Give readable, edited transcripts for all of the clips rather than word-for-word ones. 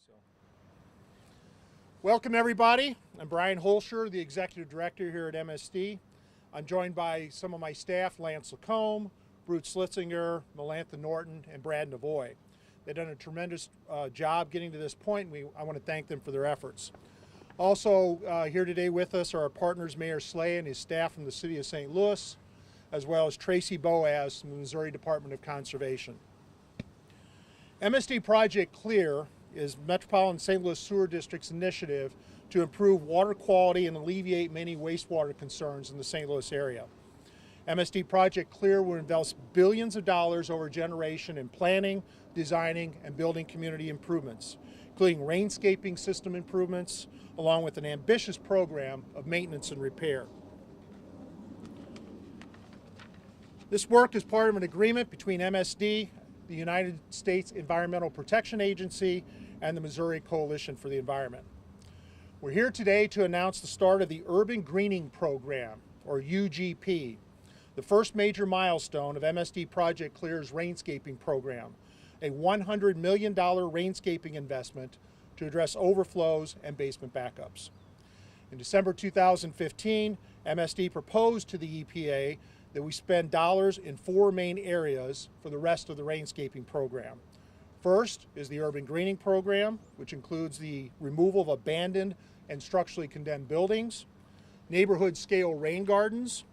So, welcome everybody. I'm Brian Holscher, the Executive Director here at MSD. I'm joined by some of my staff, Lance Lacombe, Bruce Slitzinger, Melantha Norton, and Brad Navoy. They've done a tremendous job getting to this point, and I want to thank them for their efforts. Also here today with us are our partners, Mayor Slay and his staff from the City of St. Louis, as well as Tracy Boaz from the Missouri Department of Conservation. MSD Project Clear is Metropolitan St. Louis Sewer District's initiative to improve water quality and alleviate many wastewater concerns in the St. Louis area. MSD Project Clear will invest billions of dollars over a generation in planning, designing, and building community improvements, including rainscaping system improvements, along with an ambitious program of maintenance and repair. This work is part of an agreement between MSD, the United States Environmental Protection Agency, and the Missouri Coalition for the Environment. We're here today to announce the start of the Urban Greening Program, or UGP, the first major milestone of MSD Project Clear's rainscaping program, a $100 million rainscaping investment to address overflows and basement backups. In December 2015, MSD proposed to the EPA that we spend dollars in four main areas for the rest of the rainscaping program. First is the Urban Greening Program, which includes the removal of abandoned and structurally condemned buildings, neighborhood scale rain gardens,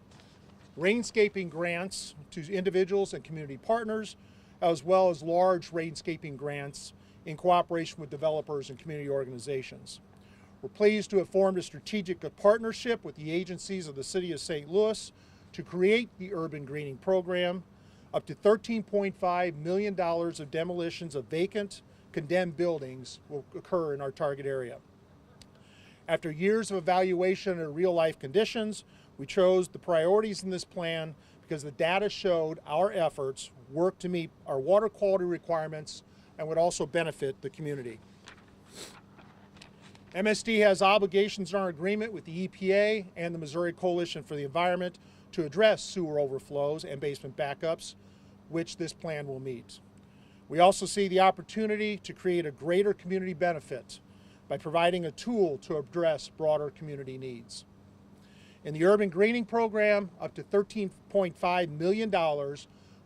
rainscaping grants to individuals and community partners, as well as large rainscaping grants in cooperation with developers and community organizations. We're pleased to have formed a strategic partnership with the agencies of the City of St. Louis to create the Urban Greening Program. Up to $13.5 million of demolitions of vacant, condemned buildings will occur in our target area. After years of evaluation under real-life conditions, we chose the priorities in this plan because the data showed our efforts work to meet our water quality requirements and would also benefit the community. MSD has obligations in our agreement with the EPA and the Missouri Coalition for the Environment to address sewer overflows and basement backups, which this plan will meet. We also see the opportunity to create a greater community benefit by providing a tool to address broader community needs. In the Urban Greening Program, up to $13.5 million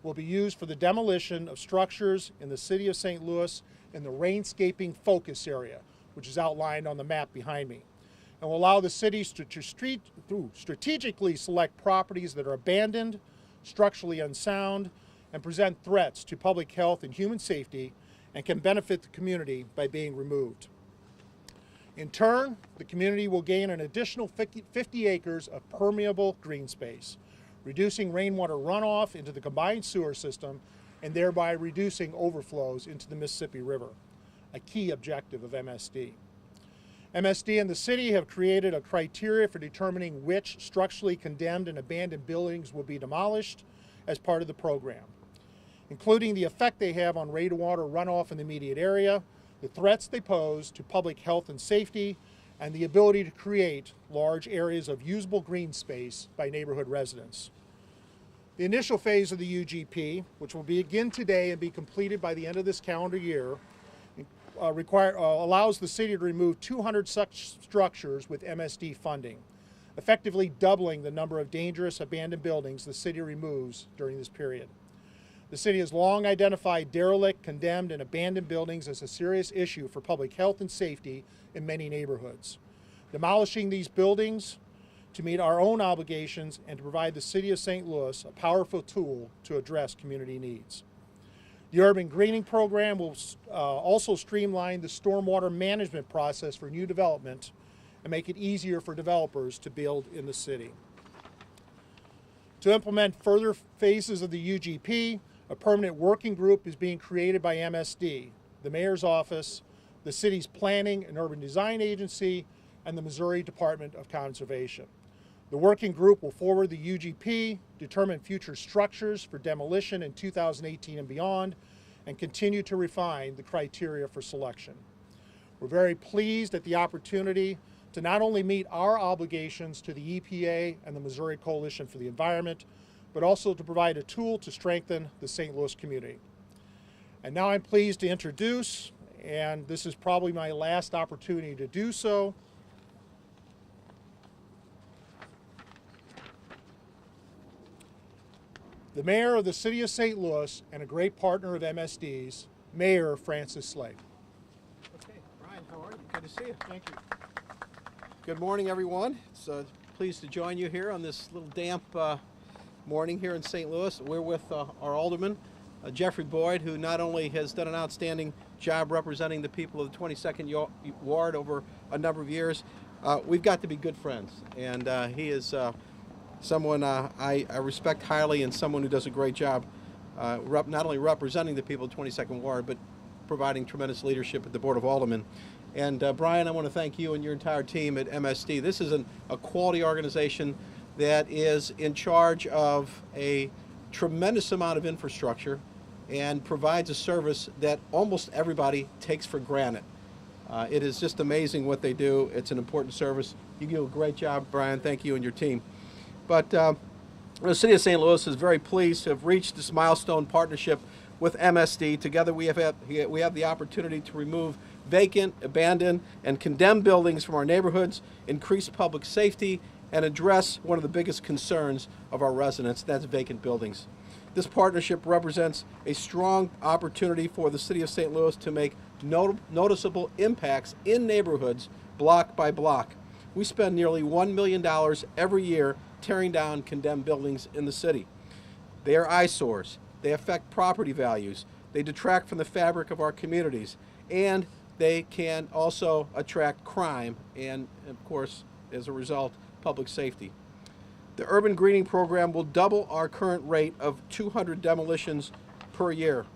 will be used for the demolition of structures in the City of St. Louis in the rainscaping focus area, which is outlined on the map behind me, and will allow the cities to strategically select properties that are abandoned, structurally unsound, and present threats to public health and human safety and can benefit the community by being removed. In turn, the community will gain an additional 50 acres of permeable green space, reducing rainwater runoff into the combined sewer system and thereby reducing overflows into the Mississippi River, a key objective of MSD. MSD and the city have created a criteria for determining which structurally condemned and abandoned buildings will be demolished as part of the program, including the effect they have on rainwater runoff in the immediate area, the threats they pose to public health and safety, and the ability to create large areas of usable green space by neighborhood residents. The initial phase of the UGP, which will begin today and be completed by the end of this calendar year, allows the city to remove 200 such structures with MSD funding, effectively doubling the number of dangerous abandoned buildings the city removes during this period. The city has long identified derelict, condemned, and abandoned buildings as a serious issue for public health and safety in many neighborhoods. Demolishing these buildings to meet our own obligations and to provide the City of St. Louis a powerful tool to address community needs. The Urban Greening Program will also streamline the stormwater management process for new development and make it easier for developers to build in the city. To implement further phases of the UGP, a permanent working group is being created by MSD, the Mayor's Office, the city's Planning and Urban Design Agency, and the Missouri Department of Conservation. The working group will forward the UGP, determine future structures for demolition in 2018 and beyond, and continue to refine the criteria for selection. We're very pleased at the opportunity to not only meet our obligations to the EPA and the Missouri Coalition for the Environment, but also to provide a tool to strengthen the St. Louis community. And now I'm pleased to introduce and this is probably my last opportunity to do so. The Mayor of the City of St. Louis and a great partner of MSD's, Mayor Francis Slade. Okay, Brian, how are you? Good to see you. Thank you. Good morning, everyone. It's pleased to join you here on this little damp morning here in St. Louis. We're with our alderman, Jeffrey Boyd, who not only has done an outstanding job representing the people of the 22nd Ward over a number of years. We've got to be good friends, and he is someone I respect highly, and someone who does a great job not only representing the people of the 22nd Ward, but providing tremendous leadership at the Board of Aldermen. And Brian, I want to thank you and your entire team at MSD. This is a quality organization that is in charge of a tremendous amount of infrastructure and provides a service that almost everybody takes for granted. It is just amazing what they do. It's an important service. You do a great job, Brian. Thank you and your team. But the City of St. Louis is very pleased to have reached this milestone partnership with MSD. Together we have the opportunity to remove vacant, abandoned, and condemned buildings from our neighborhoods, increase public safety, and address one of the biggest concerns of our residents, that's vacant buildings. This partnership represents a strong opportunity for the City of St. Louis to make noticeable impacts in neighborhoods block by block. We spend nearly $1 million every year tearing down condemned buildings in the city. They are eyesores, they affect property values, they detract from the fabric of our communities, and they can also attract crime and, of course, as a result, public safety. The urban greening program will double our current rate of 200 demolitions per year.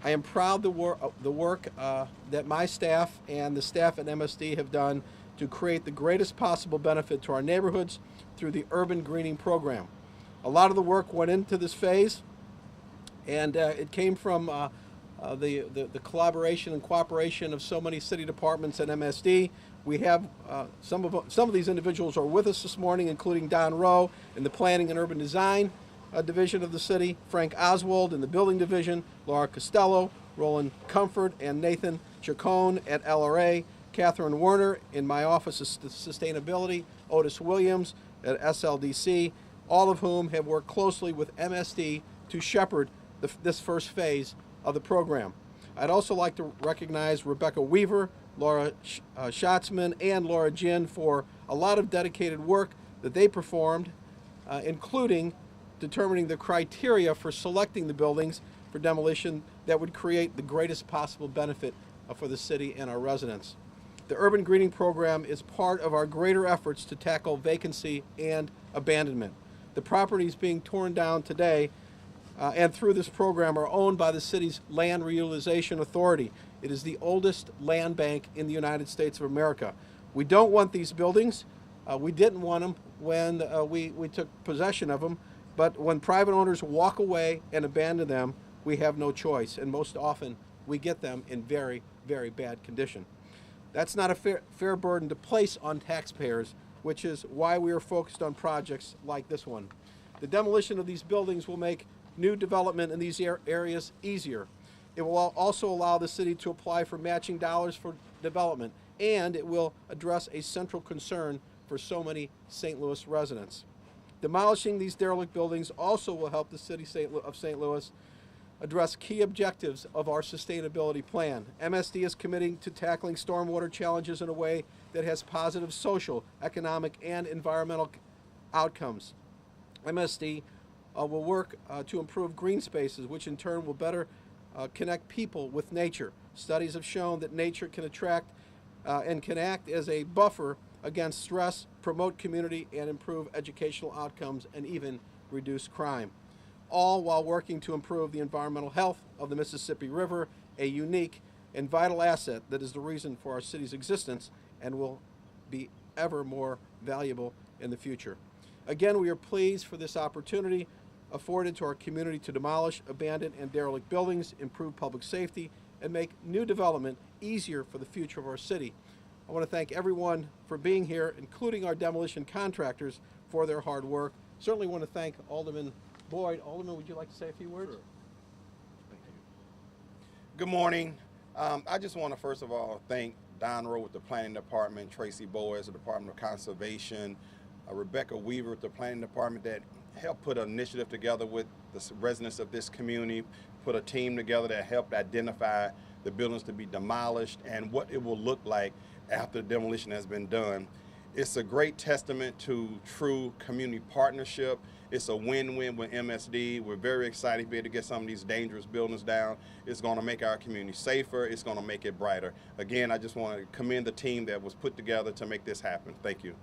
I am proud of the work that my staff and the staff at MSD have done to create the greatest possible benefit to our neighborhoods through the urban greening program. A lot of the work went into this phase, and it came from the collaboration and cooperation of so many city departments at MSD. We have some of these individuals are with us this morning, including Don Rowe in the Planning and Urban Design division of the city, Frank Oswald in the Building division, Laura Costello, Roland Comfort, and Nathan Chacon at LRA, Catherine Werner in my Office of Sustainability, Otis Williams at SLDC, all of whom have worked closely with MSD to shepherd this first phase of the program. I'd also like to recognize Rebecca Weaver, Laura Schatzman, and Laura Ginn for a lot of dedicated work that they performed, including determining the criteria for selecting the buildings for demolition that would create the greatest possible benefit for the city and our residents. The urban greening program is part of our greater efforts to tackle vacancy and abandonment. The properties being torn down today and through this program are owned by the city's Land Reutilization Authority. It is the oldest land bank in the United States of America. We don't want these buildings. We didn't want them when we took possession of them, but when private owners walk away and abandon them, we have no choice, and most often we get them in very, very bad condition. That's not a fair burden to place on taxpayers, which is why we are focused on projects like this one. The demolition of these buildings will make new development in these areas easier. It will also allow the city to apply for matching dollars for development, and it will address a central concern for so many St. Louis residents. Demolishing these derelict buildings also will help the city of St. Louis address key objectives of our sustainability plan. MSD is committing to tackling stormwater challenges in a way that has positive social, economic, and environmental outcomes. MSD will work to improve green spaces, which in turn will better connect people with nature. Studies have shown that nature can attract and can act as a buffer against stress, promote community, and improve educational outcomes, and even reduce crime, all while working to improve the environmental health of the Mississippi River, a unique and vital asset that is the reason for our city's existence and will be ever more valuable in the future. Again, we are pleased for this opportunity afforded to our community to demolish abandoned and derelict buildings, improve public safety, and make new development easier for the future of our city. I want to thank everyone for being here, including our demolition contractors, for their hard work. Certainly want to thank Alderman Boyd. Alderman, would you like to say a few words? Sure. Thank you. Good morning. I just want to first of all thank Don Rowe with the Planning Department, Tracy Boyes, the Department of Conservation, Rebecca Weaver with the Planning Department that helped put an initiative together with the residents of this community, put a team together that helped identify the buildings to be demolished and what it will look like after the demolition has been done. It's a great testament to true community partnership. It's a win-win with MSD. We're very excited to be able to get some of these dangerous buildings down. It's going to make our community safer. It's going to make it brighter. Again, I just want to commend the team that was put together to make this happen. Thank you.